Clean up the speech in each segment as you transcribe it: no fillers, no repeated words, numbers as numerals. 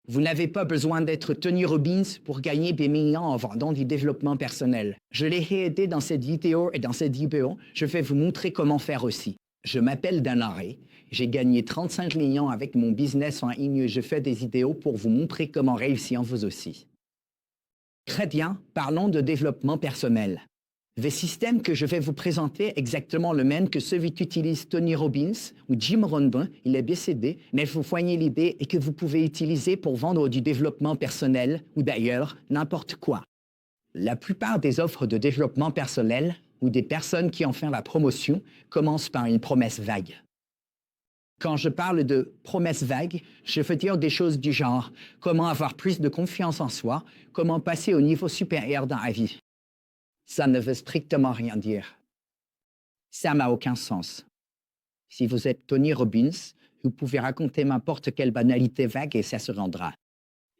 Vous n'avez pas besoin d'être Tony Robbins pour gagner des millions en vendant du développement personnel. Je l'ai aidé dans cette vidéo et dans cette vidéo, je vais vous montrer comment faire aussi. Je m'appelle Dan Harry, j'ai gagné 35 millions avec mon business en ligne. Je fais des vidéos pour vous montrer comment réussir vous aussi. Très bien, parlons de développement personnel. Le système que je vais vous présenter est exactement le même que celui qu'utilise Tony Robbins ou Jim Rohn. Il est décédé, mais vous voyez l'idée et que vous pouvez utiliser pour vendre du développement personnel ou d'ailleurs n'importe quoi. La plupart des offres de développement personnel ou des personnes qui en font la promotion commencent par une promesse vague. Quand je parle de promesse vague, je veux dire des choses du genre comment avoir plus de confiance en soi, comment passer au niveau supérieur dans la vie. Ça ne veut strictement rien dire. Ça n'a aucun sens. Si vous êtes Tony Robbins, vous pouvez raconter n'importe quelle banalité vague et ça se rendra.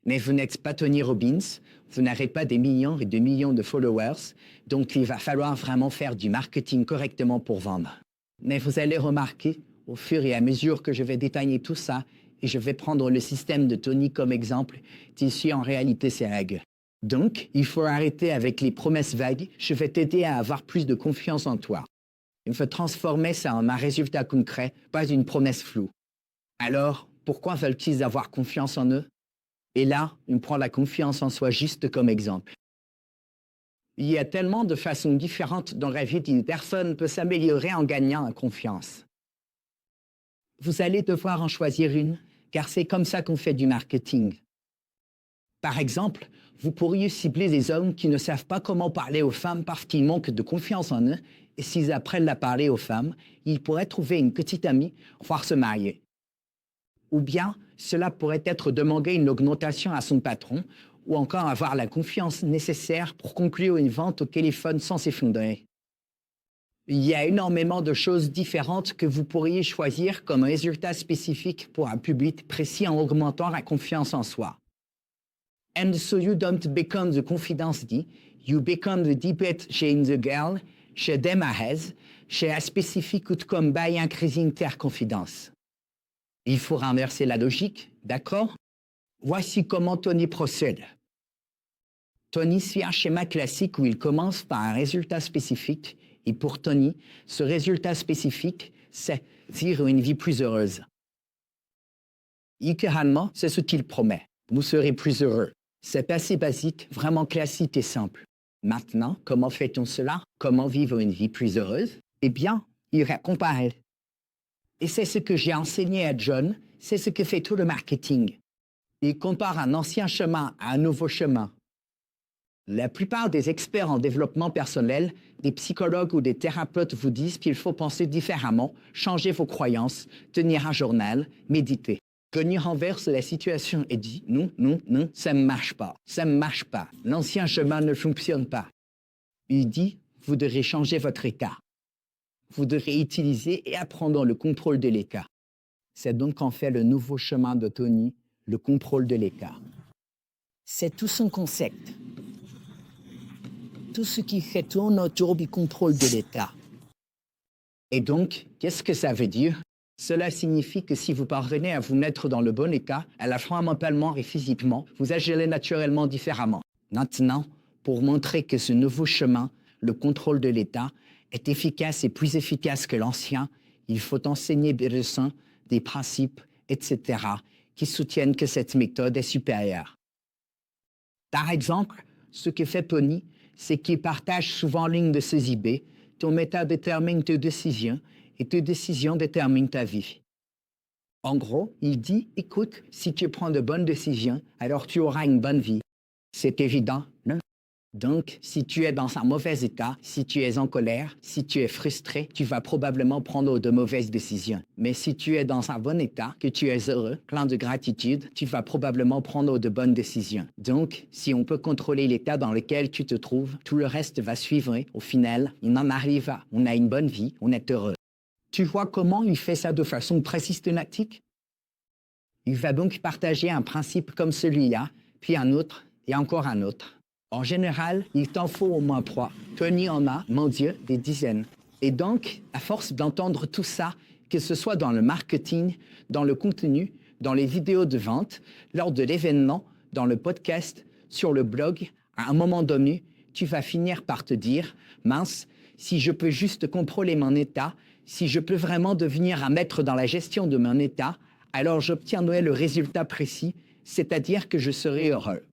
Mais vous n'êtes pas Tony Robbins, vous n'avez pas des millions et des millions de followers, donc il va falloir vraiment faire du marketing correctement pour vendre. Mais vous allez remarquer, au fur et à mesure que je vais détailler tout ça, et je vais prendre le système de Tony comme exemple, ici en réalité c'est vague. Donc, il faut arrêter avec les promesses vagues. Je vais t'aider à avoir plus de confiance en toi. Il faut transformer ça en un résultat concret, pas une promesse floue. Alors, pourquoi veulent-ils avoir confiance en eux? Et là, on prend la confiance en soi juste comme exemple. Il y a tellement de façons différentes dans la vie d'une personne peut s'améliorer en gagnant en confiance. Vous allez devoir en choisir une, car c'est comme ça qu'on fait du marketing. Par exemple, vous pourriez cibler des hommes qui ne savent pas comment parler aux femmes parce qu'ils manquent de confiance en eux, et s'ils apprennent à parler aux femmes, ils pourraient trouver une petite amie, voire se marier. Ou bien, cela pourrait être demander une augmentation à son patron, ou encore avoir la confiance nécessaire pour conclure une vente au téléphone sans s'effondrer. Il y a énormément de choses différentes que vous pourriez choisir comme résultat spécifique pour un public précis en augmentant la confiance en soi. And so you don't become the confidence you become the deepest in the girl, chez them has, chez a specific outcome by increasing their confidence. Il faut renverser la logique, d'accord? Voici comment Tony procède. Tony suit un schéma classique où il commence par un résultat spécifique, et pour Tony, ce résultat spécifique, c'est vivre une vie plus heureuse. Littéralement, c'est ce qu'il promet. Vous serez plus heureux. C'est assez basique, vraiment classique et simple. Maintenant, comment fait-on cela? Comment vivre une vie plus heureuse? Eh bien, il répond pareil. Et c'est ce que j'ai enseigné à John, c'est ce que fait tout le marketing. Il compare un ancien chemin à un nouveau chemin. La plupart des experts en développement personnel, des psychologues ou des thérapeutes vous disent qu'il faut penser différemment, changer vos croyances, tenir un journal, méditer. Tony renverse la situation et dit « Non, non, non, ça ne marche pas, ça ne marche pas, l'ancien chemin ne fonctionne pas. » Il dit « Vous devrez changer votre état. Vous devrez utiliser et apprendre le contrôle de l'état. » C'est donc en fait le nouveau chemin de Tony, le contrôle de l'état. C'est tout son concept. Tout ce qui fait tourne autour du contrôle de l'état. Et donc, qu'est-ce que ça veut dire? Cela signifie que si vous parvenez à vous mettre dans le bon état, à la fois mentalement et physiquement, vous agirez naturellement différemment. Maintenant, pour montrer que ce nouveau chemin, le contrôle de l'état, est efficace et plus efficace que l'ancien, il faut enseigner des leçons, des principes, etc., qui soutiennent que cette méthode est supérieure. Par exemple, ce que fait Tony, c'est qu'il partage souvent l'une de ses idées. Ton méta détermine tes décisions et tes décisions déterminent ta vie. En gros, il dit, écoute, si tu prends de bonnes décisions, alors tu auras une bonne vie. C'est évident, non? Donc, si tu es dans un mauvais état, si tu es en colère, si tu es frustré, tu vas probablement prendre de mauvaises décisions. Mais si tu es dans un bon état, que tu es heureux, plein de gratitude, tu vas probablement prendre de bonnes décisions. Donc, si on peut contrôler l'état dans lequel tu te trouves, tout le reste va suivre et, au final, on en arrive à, on a une bonne vie, on est heureux. Tu vois comment il fait ça de façon très systématique? Il va donc partager un principe comme celui-là, puis un autre et encore un autre. En général, il t'en faut au moins 3. Tony en a, mon Dieu, des dizaines. Et donc, à force d'entendre tout ça, que ce soit dans le marketing, dans le contenu, dans les vidéos de vente, lors de l'événement, dans le podcast, sur le blog, à un moment donné, tu vas finir par te dire, mince, si je peux juste contrôler mon état, si je peux vraiment devenir un maître dans la gestion de mon état, alors j'obtiendrai le résultat précis, c'est-à-dire que je serai heureux.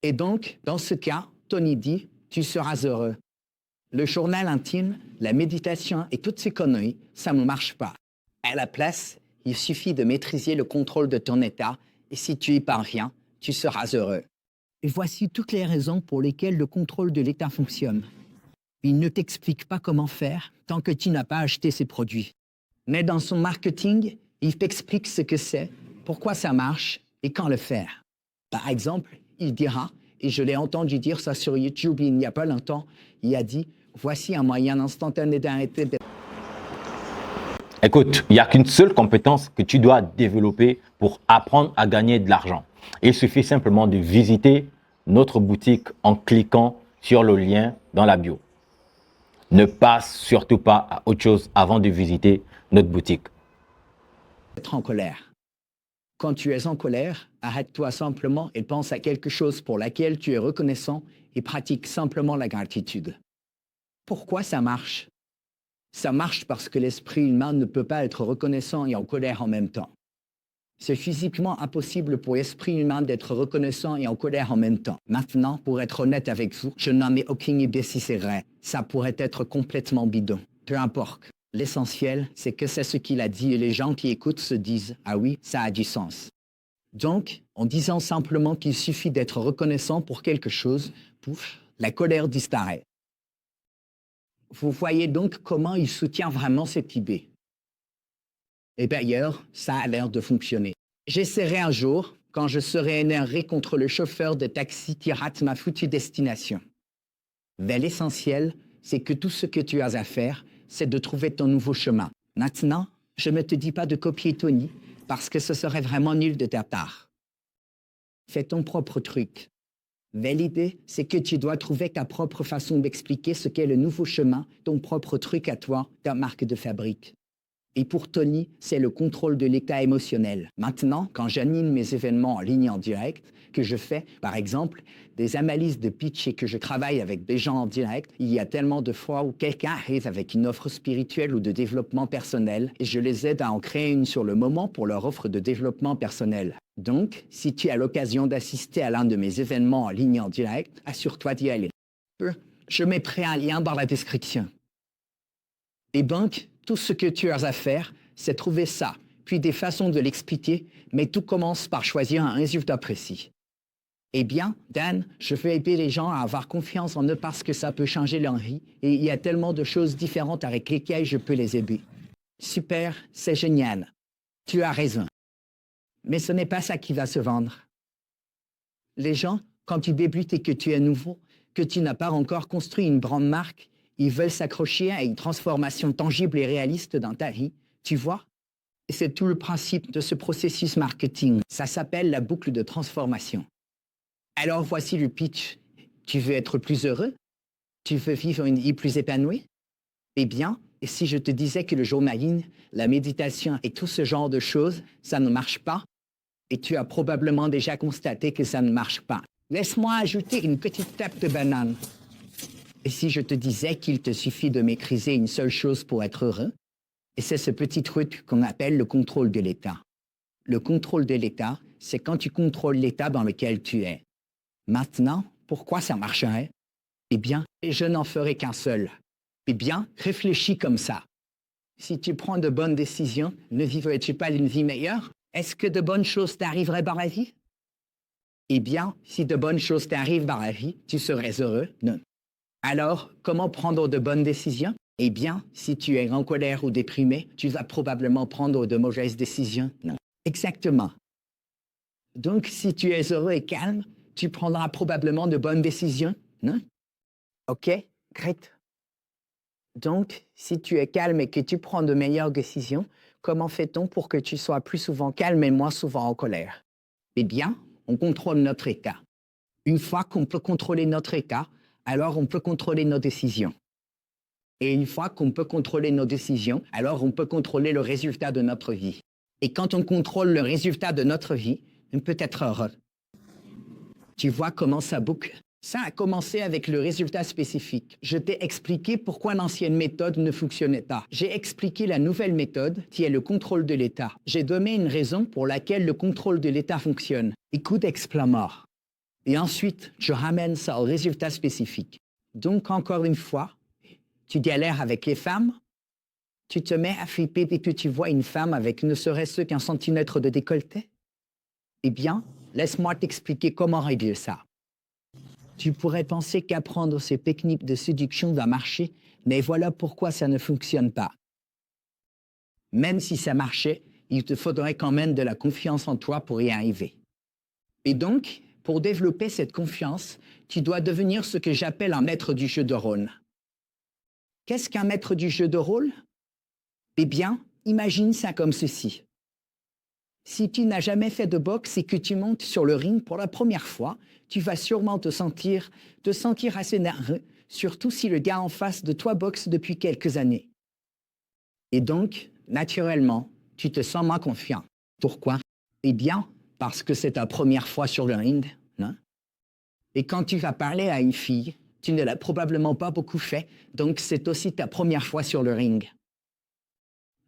Et donc, dans ce cas, Tony dit, tu seras heureux. Le journal intime, la méditation et toutes ces conneries, ça ne marche pas. À la place, il suffit de maîtriser le contrôle de ton état et si tu y parviens, tu seras heureux. Et voici toutes les raisons pour lesquelles le contrôle de l'état fonctionne. Il ne t'explique pas comment faire tant que tu n'as pas acheté ces produits. Mais dans son marketing, il t'explique ce que c'est, pourquoi ça marche et quand le faire. Par exemple, il dira, et je l'ai entendu dire ça sur YouTube il n'y a pas longtemps, il a dit « Voici un moyen instantané d'arrêter de... » Écoute, il n'y a qu'une seule compétence que tu dois développer pour apprendre à gagner de l'argent. Il suffit simplement de visiter notre boutique en cliquant sur le lien dans la bio. Ne passe surtout pas à autre chose avant de visiter notre boutique. Être en colère. Quand tu es en colère, arrête-toi simplement et pense à quelque chose pour laquelle tu es reconnaissant et pratique simplement la gratitude. Pourquoi ça marche? Ça marche parce que l'esprit humain ne peut pas être reconnaissant et en colère en même temps. C'est physiquement impossible pour l'esprit humain d'être reconnaissant et en colère en même temps. Maintenant, pour être honnête avec vous, je n'en ai aucune idée si c'est vrai. Ça pourrait être complètement bidon. Peu importe. L'essentiel, c'est que c'est ce qu'il a dit et les gens qui écoutent se disent « Ah oui, ça a du sens ». Donc, en disant simplement qu'il suffit d'être reconnaissant pour quelque chose, pouf, la colère disparaît. Vous voyez donc comment il soutient vraiment cette idée. Et d'ailleurs, ça a l'air de fonctionner. J'essaierai un jour, quand je serai énervé contre le chauffeur de taxi qui rate ma foutue destination. Mais l'essentiel, c'est que tout ce que tu as à faire, c'est de trouver ton nouveau chemin. Maintenant, je ne te dis pas de copier Tony, parce que ce serait vraiment nul de ta part. Fais ton propre truc. Mais l'idée, c'est que tu dois trouver ta propre façon d'expliquer ce qu'est le nouveau chemin, ton propre truc à toi, ta marque de fabrique. Et pour Tony, c'est le contrôle de l'état émotionnel. Maintenant, quand j'anime mes événements en ligne en direct, que je fais, par exemple, des analyses de pitch et que je travaille avec des gens en direct, il y a tellement de fois où quelqu'un arrive avec une offre spirituelle ou de développement personnel et je les aide à en créer une sur le moment pour leur offre de développement personnel. Donc, si tu as l'occasion d'assister à l'un de mes événements en ligne en direct, assure-toi d'y aller. Je mettrai un lien dans la description. Et donc, tout ce que tu as à faire, c'est trouver ça, puis des façons de l'expliquer, mais tout commence par choisir un résultat précis. Eh bien, Dan, je veux aider les gens à avoir confiance en eux parce que ça peut changer leur vie et il y a tellement de choses différentes avec lesquelles je peux les aider. Super, c'est génial. Tu as raison. Mais ce n'est pas ça qui va se vendre. Les gens, quand tu débutes et que tu es nouveau, que tu n'as pas encore construit une grande marque, ils veulent s'accrocher à une transformation tangible et réaliste dans ta vie, tu vois? Et c'est tout le principe de ce processus marketing. Ça s'appelle la boucle de transformation. Alors voici le pitch. Tu veux être plus heureux? Tu veux vivre une vie plus épanouie? Eh bien, et si je te disais que le journaling, la méditation et tout ce genre de choses, ça ne marche pas? Et tu as probablement déjà constaté que ça ne marche pas. Laisse-moi ajouter une petite tape de banane. Et si je te disais qu'il te suffit de maîtriser une seule chose pour être heureux? Et c'est ce petit truc qu'on appelle le contrôle de l'état. Le contrôle de l'état, c'est quand tu contrôles l'état dans lequel tu es. Maintenant, pourquoi ça marcherait? Eh bien, je n'en ferai qu'un seul. Eh bien, réfléchis comme ça. Si tu prends de bonnes décisions, ne vivrais-tu pas une vie meilleure? Est-ce que de bonnes choses t'arriveraient dans la vie? Eh bien, si de bonnes choses t'arrivent dans la vie, tu serais heureux? Non. Alors, comment prendre de bonnes décisions? Eh bien, si tu es en colère ou déprimé, tu vas probablement prendre de mauvaises décisions. Non. Exactement. Donc, si tu es heureux et calme, tu prendras probablement de bonnes décisions. Non? OK? Great. Donc, si tu es calme et que tu prends de meilleures décisions, comment fait-on pour que tu sois plus souvent calme et moins souvent en colère? Eh bien, on contrôle notre état. Une fois qu'on peut contrôler notre état, alors on peut contrôler nos décisions. Et une fois qu'on peut contrôler nos décisions, alors on peut contrôler le résultat de notre vie. Et quand on contrôle le résultat de notre vie, on peut être heureux. Tu vois comment ça boucle? Ça a commencé avec le résultat spécifique. Je t'ai expliqué pourquoi l'ancienne méthode ne fonctionnait pas. J'ai expliqué la nouvelle méthode, qui est le contrôle de l'État. J'ai donné une raison pour laquelle le contrôle de l'État fonctionne. Écoute, exclamor. Et ensuite, je ramène ça au résultat spécifique. Donc, encore une fois, tu galères avec les femmes, tu te mets à flipper dès que tu vois une femme avec ne serait-ce qu'un centimètre de décolleté? Eh bien, laisse-moi t'expliquer comment régler ça. Tu pourrais penser qu'apprendre ces techniques de séduction va marcher, mais voilà pourquoi ça ne fonctionne pas. Même si ça marchait, il te faudrait quand même de la confiance en toi pour y arriver. Et donc, pour développer cette confiance, tu dois devenir ce que j'appelle un maître du jeu de rôle. Qu'est-ce qu'un maître du jeu de rôle? Eh bien, imagine ça comme ceci. Si tu n'as jamais fait de boxe et que tu montes sur le ring pour la première fois, tu vas sûrement te sentir assez nerveux, surtout si le gars en face de toi boxe depuis quelques années. Et donc, naturellement, tu te sens moins confiant. Pourquoi? Eh bien, parce que c'est ta première fois sur le ring, non? Et quand tu vas parler à une fille, tu ne l'as probablement pas beaucoup fait, donc c'est aussi ta première fois sur le ring.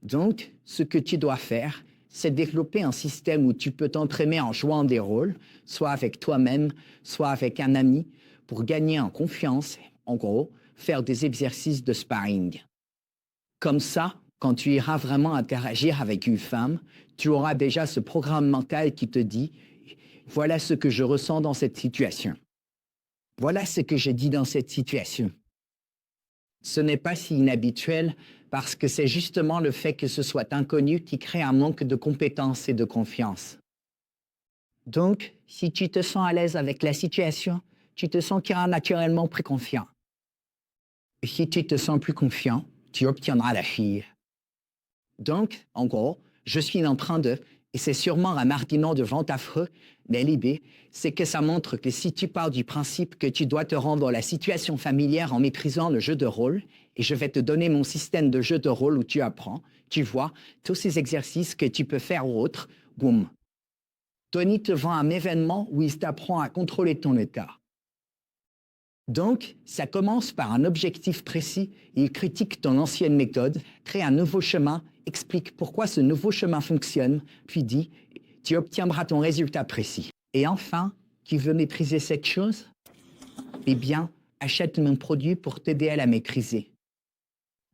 Donc, ce que tu dois faire, c'est développer un système où tu peux t'entraîner en jouant des rôles, soit avec toi-même, soit avec un ami, pour gagner en confiance, en gros, faire des exercices de sparring. Comme ça, quand tu iras vraiment interagir avec une femme, tu auras déjà ce programme mental qui te dit « Voilà ce que je ressens dans cette situation. Voilà ce que je dis dans cette situation. » Ce n'est pas si inhabituel parce que c'est justement le fait que ce soit inconnu qui crée un manque de compétences et de confiance. Donc, si tu te sens à l'aise avec la situation, tu te sentiras naturellement plus confiant. Et si tu te sens plus confiant, tu obtiendras la fille. Donc, en gros, je suis en train de, et c'est sûrement un martinon de vente affreux, mais l'idée, c'est que ça montre que si tu pars du principe que tu dois te rendre à la situation familière en méprisant le jeu de rôle, et je vais te donner mon système de jeu de rôle où tu apprends, tu vois, tous ces exercices que tu peux faire ou autres, boum. Tony te vend un événement où il t'apprend à contrôler ton état. Donc, ça commence par un objectif précis, il critique ton ancienne méthode, crée un nouveau chemin, explique pourquoi ce nouveau chemin fonctionne, puis dit, tu obtiendras ton résultat précis. Et enfin, tu veux maîtriser cette chose? Eh bien, achète mon produit pour t'aider à la maîtriser.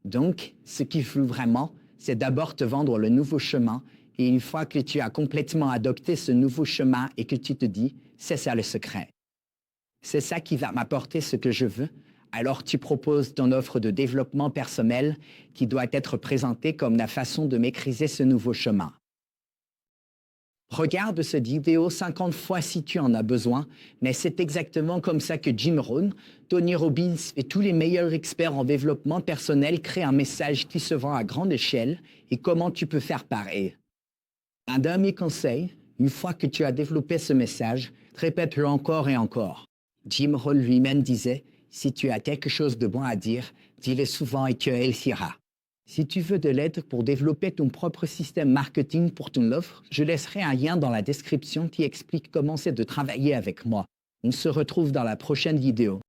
Donc, ce qu'il faut vraiment, c'est d'abord te vendre le nouveau chemin, et une fois que tu as complètement adopté ce nouveau chemin et que tu te dis, c'est ça le secret. C'est ça qui va m'apporter ce que je veux. Alors tu proposes ton offre de développement personnel qui doit être présentée comme la façon de maîtriser ce nouveau chemin. Regarde cette vidéo 50 fois si tu en as besoin, mais c'est exactement comme ça que Jim Rohn, Tony Robbins et tous les meilleurs experts en développement personnel créent un message qui se vend à grande échelle et comment tu peux faire pareil. Un dernier conseil, une fois que tu as développé ce message, répète-le encore et encore. Jim Rohn lui-même disait, si tu as quelque chose de bon à dire, dis-le souvent et tu réussiras. Si tu veux de l'aide pour développer ton propre système marketing pour ton offre, je laisserai un lien dans la description qui explique comment c'est de travailler avec moi. On se retrouve dans la prochaine vidéo.